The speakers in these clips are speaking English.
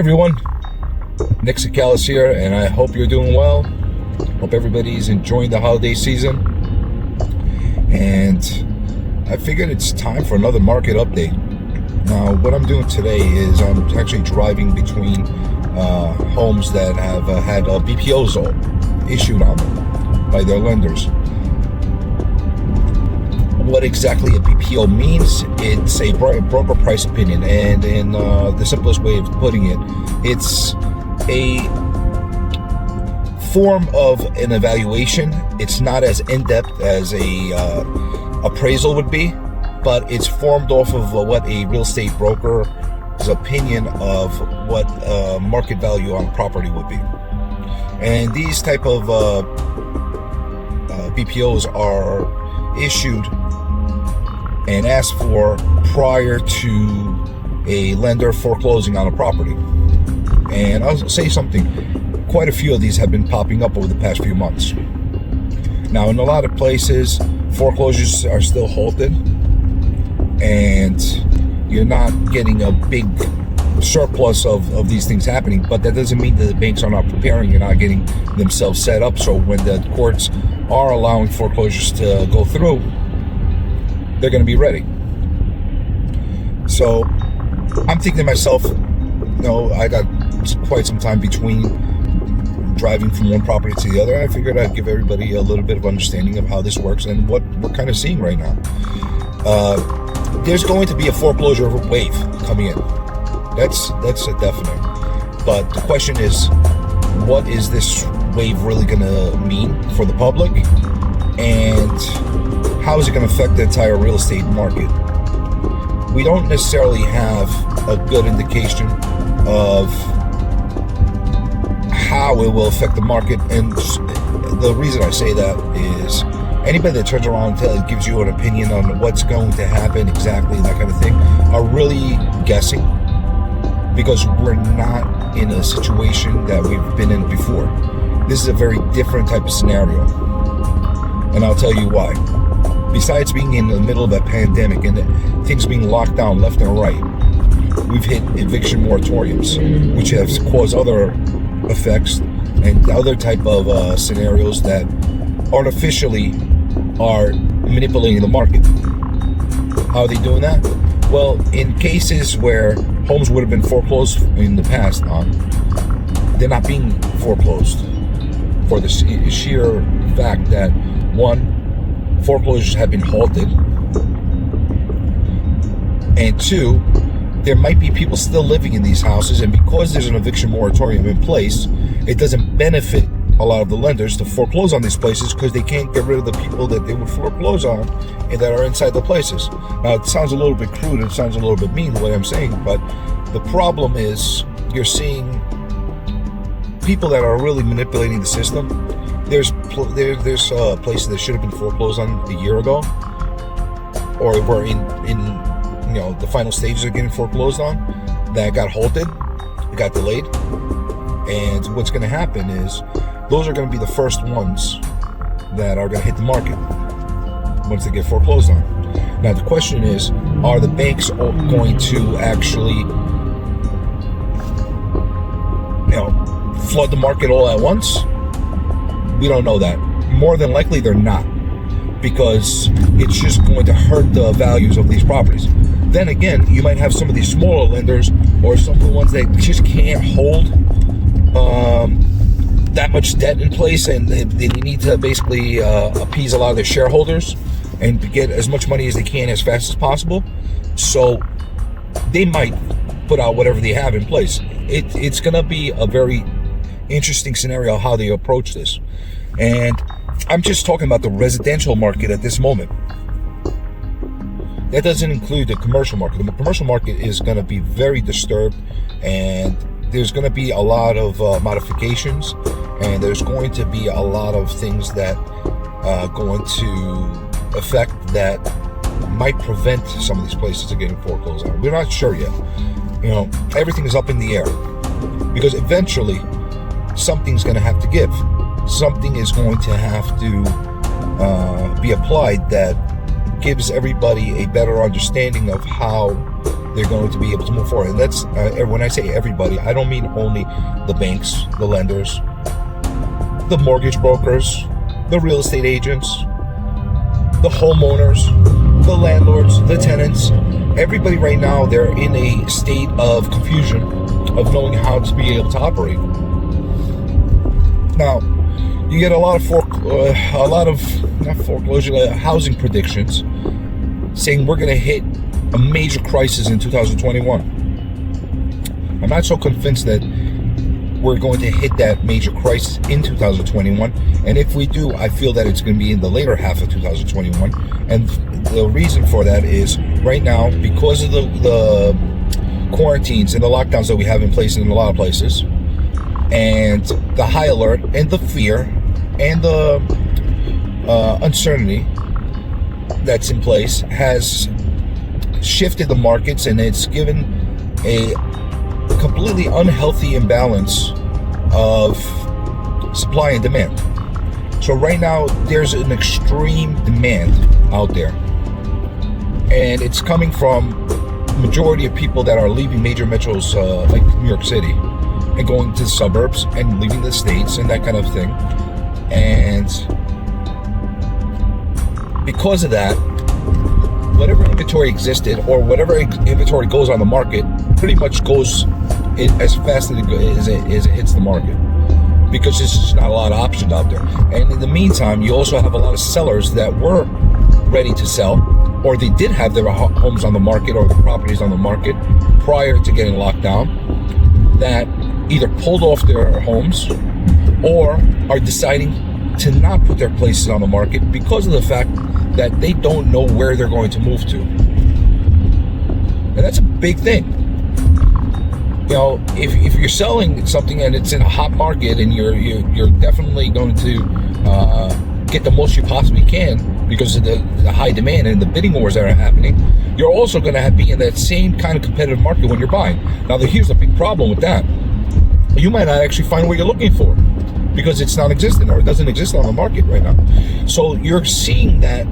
everyone, Nick Sakalis here, and I hope you're doing well. Hope everybody's enjoying the holiday season. And I figured it's time for another market update. Now, what I'm doing today is I'm actually driving between homes that have had BPOs issued on them by their lenders. What exactly a BPO means, it's a broker price opinion, and in the simplest way of putting it, it's a form of an evaluation. It's not as in-depth as a appraisal would be, but it's formed off of what a real estate broker's opinion of what market value on property would be. And these type of BPOs are issued and asked for prior to a lender foreclosing on a property. And I'll say something, quite a few of these have been popping up over the past few months. Now, in a lot of places, foreclosures are still halted, and you're not getting a big surplus of these things happening, but that doesn't mean that the banks are not preparing and not getting themselves set up, so when the courts are allowing foreclosures to go through, they're going to be ready. So I'm thinking to myself, I got quite some time between driving from one property to the other. I figured I'd give everybody a little bit of understanding of how this works and what we're kind of seeing right now. There's going to be a foreclosure wave coming in. That's a definite. But the question is, what is this wave really going to mean for the public? And how is it going to affect the entire real estate market? We don't necessarily have a good indication of how it will affect the market. And the reason I say that is anybody that turns around and gives you an opinion on what's going to happen exactly, that kind of thing, are really guessing, because we're not in a situation that we've been in before. This is a very different type of scenario. And I'll tell you why. Besides being in the middle of a pandemic and things being locked down left and right, we've hit eviction moratoriums, which have caused other effects and other type of scenarios that artificially are manipulating the market. How are they doing that? Well, in cases where homes would have been foreclosed in the past on, they're not being foreclosed for the sheer fact that, one, foreclosures have been halted, and two, there might be people still living in these houses, and because there's an eviction moratorium in place, it doesn't benefit a lot of the lenders to foreclose on these places because they can't get rid of the people that they would foreclose on and that are inside the places. Now, it sounds a little bit crude, it sounds a little bit mean the way I'm saying, but the problem is you're seeing people that are really manipulating the system. There's places that should have been foreclosed on a year ago, or were in the final stages of getting foreclosed on, that got halted, got delayed. And what's going to happen is those are going to be the first ones that are going to hit the market once they get foreclosed on. Now the question is, are the banks going to actually flood the market all at once? We don't know that. More than likely they're not, because it's just going to hurt the values of these properties. Then again, you might have some of these smaller lenders or some of the ones that just can't hold that much debt in place, and they need to basically appease a lot of their shareholders and get as much money as they can as fast as possible. So they might put out whatever they have in place. It's going to be a very interesting scenario how they approach this. And I'm just talking about the residential market at this moment. That doesn't include the commercial market. The commercial market is going to be very disturbed, and there's going to be a lot of modifications, and there's going to be a lot of things that are going to affect that might prevent some of these places from getting foreclosed on. We're not sure yet. Everything is up in the air, because eventually something's going to have to give. Something is going to have to be applied that gives everybody a better understanding of how they're going to be able to move forward. And that's, when I say everybody, I don't mean only the banks, the lenders, the mortgage brokers, the real estate agents, the homeowners, the landlords, the tenants. Everybody right now, they're in a state of confusion of knowing how to be able to operate. Now, you get a lot of housing predictions saying we're going to hit a major crisis in 2021. I'm not so convinced that we're going to hit that major crisis in 2021. And if we do, I feel that it's going to be in the later half of 2021. And the reason for that is right now, because of the quarantines and the lockdowns that we have in place in a lot of places, and the high alert and the fear and the uncertainty that's in place has shifted the markets, and it's given a completely unhealthy imbalance of supply and demand. So right now there's an extreme demand out there, and it's coming from the majority of people that are leaving major metros like New York City and going to the suburbs and leaving the states and that kind of thing. And because of that, whatever inventory existed or whatever inventory goes on the market pretty much goes as fast as it hits the market, because there's just not a lot of options out there. And in the meantime, you also have a lot of sellers that were ready to sell, or they did have their homes on the market or the properties on the market prior to getting locked down, that either pulled off their homes or are deciding to not put their places on the market because of the fact that they don't know where they're going to move to. And that's a big thing. You know, if you're selling something and it's in a hot market and you're definitely going to get the most you possibly can because of the high demand and the bidding wars that are happening, you're also going to be in that same kind of competitive market when you're buying. Now, here's the big problem with that. You might not actually find what you're looking for because it's non-existent or it doesn't exist on the market right now. So you're seeing that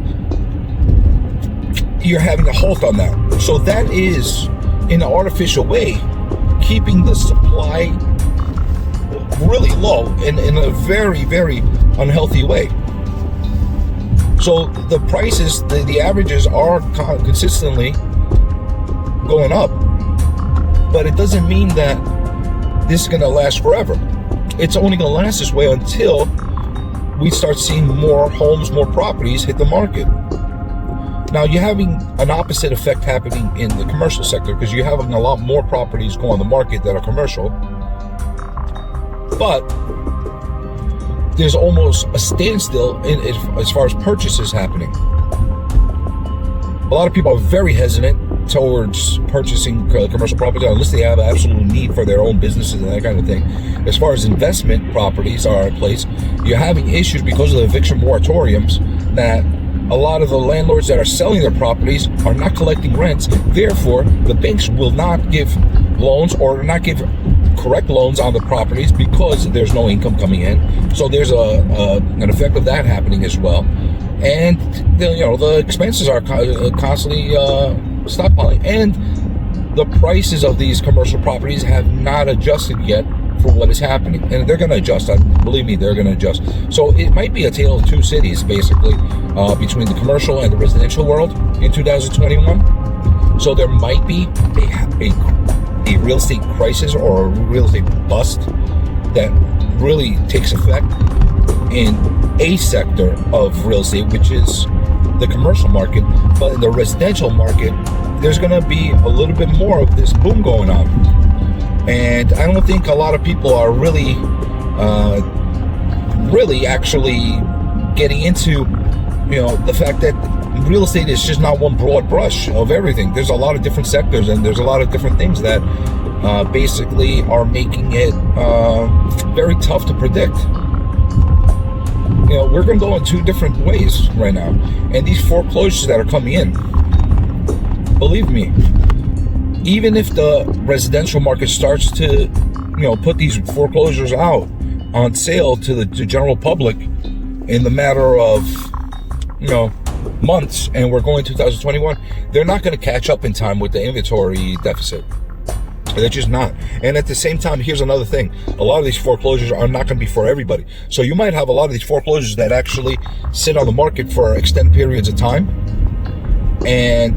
you're having a halt on that. So that is, in an artificial way, keeping the supply really low in a very, very unhealthy way. So the prices, the averages are consistently going up, but it doesn't mean that this is going to last forever. It's only going to last this way until we start seeing more homes, more properties hit the market. Now, you're having an opposite effect happening in the commercial sector because you're having a lot more properties go on the market that are commercial, but there's almost a standstill as far as purchases happening. A lot of people are very hesitant towards purchasing commercial property unless they have an absolute need for their own businesses and that kind of thing. As far as investment properties are in place, you're having issues because of the eviction moratoriums that a lot of the landlords that are selling their properties are not collecting rents. Therefore, the banks will not give loans or not give correct loans on the properties because there's no income coming in. So there's an effect of that happening as well. And the expenses are constantly stockpiling, and the prices of these commercial properties have not adjusted yet for what is happening, and they're going to adjust. Believe me, they're going to adjust. So it might be a tale of two cities, basically, between the commercial and the residential world in 2021. So there might be a real estate crisis or a real estate bust that really takes effect in a sector of real estate, which is the commercial market. But in the residential market, there's going to be a little bit more of this boom going on. And I don't think a lot of people are really actually getting into, the fact that real estate is just not one broad brush of everything. There's a lot of different sectors and there's a lot of different things that basically are making it very tough to predict. We're going to go in two different ways right now. And these foreclosures that are coming in, believe me, even if the residential market starts to, put these foreclosures out on sale to the general public in the matter of, months and we're going 2021, they're not going to catch up in time with the inventory deficit. They're just not. And at the same time, here's another thing. A lot of these foreclosures are not going to be for everybody. So you might have a lot of these foreclosures that actually sit on the market for extended periods of time, and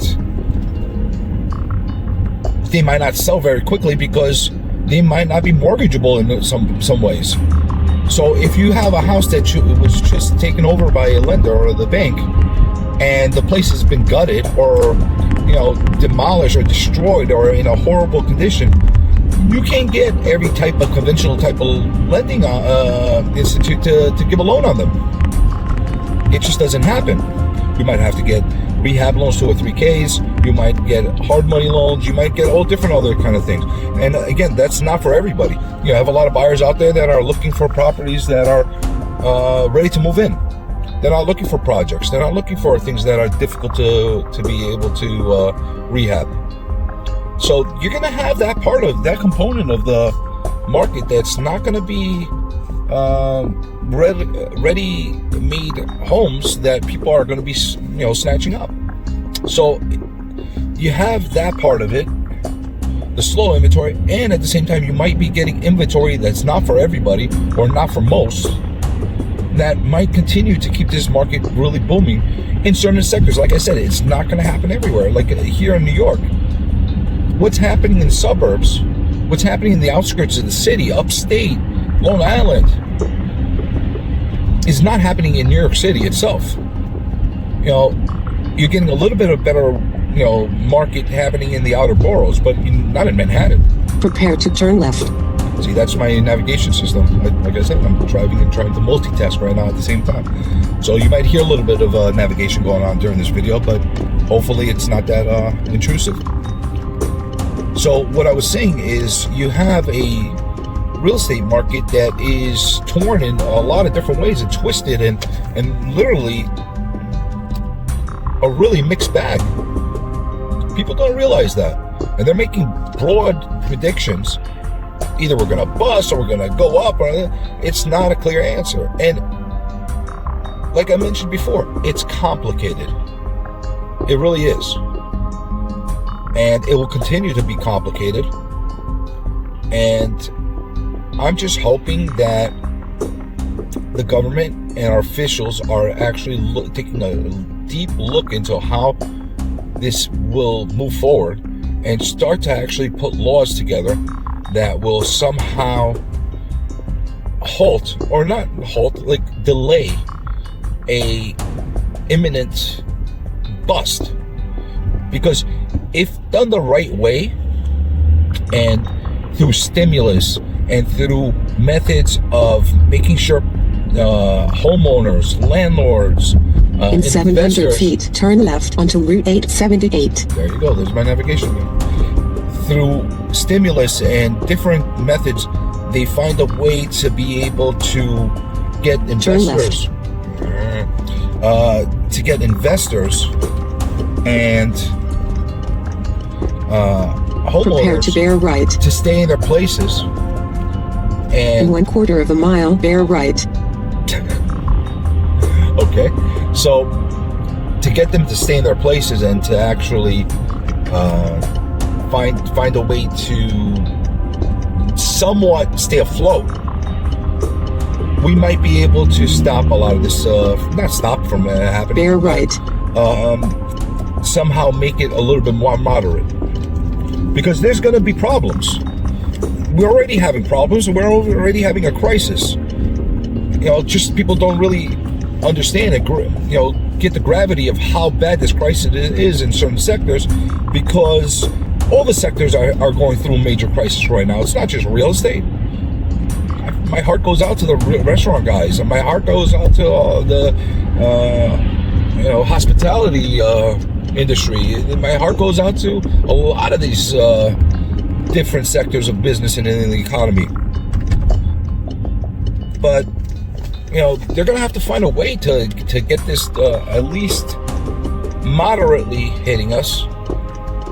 they might not sell very quickly because they might not be mortgageable in some ways. So if you have a house that was just taken over by a lender or the bank, and the place has been gutted or demolished or destroyed or in a horrible condition, you can't get every type of conventional type of lending institute to give a loan on them. It just doesn't happen. You might have to get rehab loans, 2 or 3Ks. You might get hard money loans. You might get all different other kind of things. And again, that's not for everybody. You have a lot of buyers out there that are looking for properties that are ready to move in. They're not looking for projects. They're not looking for things that are difficult to be able to rehab. So you're going to have that part of that component of the market that's not going to be ready-made homes that people are going to be snatching up. So you have that part of it, the slow inventory, and at the same time you might be getting inventory that's not for everybody or not for most, that might continue to keep this market really booming in certain sectors. Like I said, it's not going to happen everywhere. Like here in New York, what's happening in the suburbs, what's happening in the outskirts of the city, upstate, Long Island, is not happening in New York City itself. You're getting a little bit of better, market happening in the outer boroughs, but not in Manhattan. Prepare to turn left. See, that's my navigation system. Like I said, I'm driving and trying to multitask right now at the same time. So you might hear a little bit of navigation going on during this video, but hopefully it's not that intrusive. So what I was saying is you have a real estate market that is torn in a lot of different ways and twisted and literally a really mixed bag. People don't realize that. And they're making broad predictions. Either we're going to bust or we're going to go up. It's not a clear answer. And like I mentioned before, it's complicated. It really is. And it will continue to be complicated. And I'm just hoping that the government and our officials are actually taking a deep look into how this will move forward and start to actually put laws together that will somehow delay a imminent bust. Because if done the right way and through stimulus and through methods of making sure homeowners, landlords, in 700 feet, turn left onto Route 878. There you go. There's my navigation. Through stimulus and different methods, they find a way to be able to get investors, and homeowners. Prepare to bear right to stay in their places. And in 1/4 of a mile, bear right. Okay, so to get them to stay in their places and to actually find a way to somewhat stay afloat, we might be able to stop a lot of this, not stop from happening. Bear right. Somehow make it a little bit more moderate. Because there's going to be problems. We're already having problems, and we're already having a crisis. Just people don't really understand it, get the gravity of how bad this crisis is in certain sectors, because all the sectors are going through a major crisis right now. It's not just real estate. My heart goes out to the restaurant guys, and my heart goes out to all the hospitality industry. My heart goes out to a lot of these different sectors of business and in the economy. But they're going to have to find a way to get this at least moderately hitting us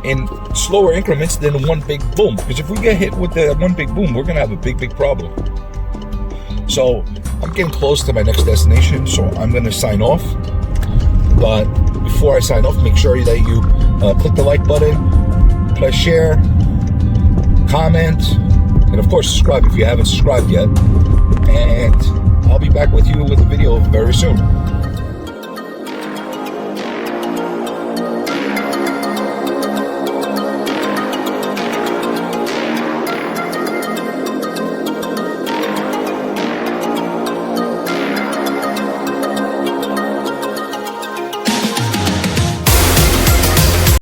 in slower increments than one big boom. Because if we get hit with the one big boom, we're going to have a big problem. So I'm getting close to my next destination, so I'm going to sign off. But before I sign off, make sure that you click the like button, press share, comment, and of course subscribe if you haven't subscribed yet. And I'll be back with you with a video very soon.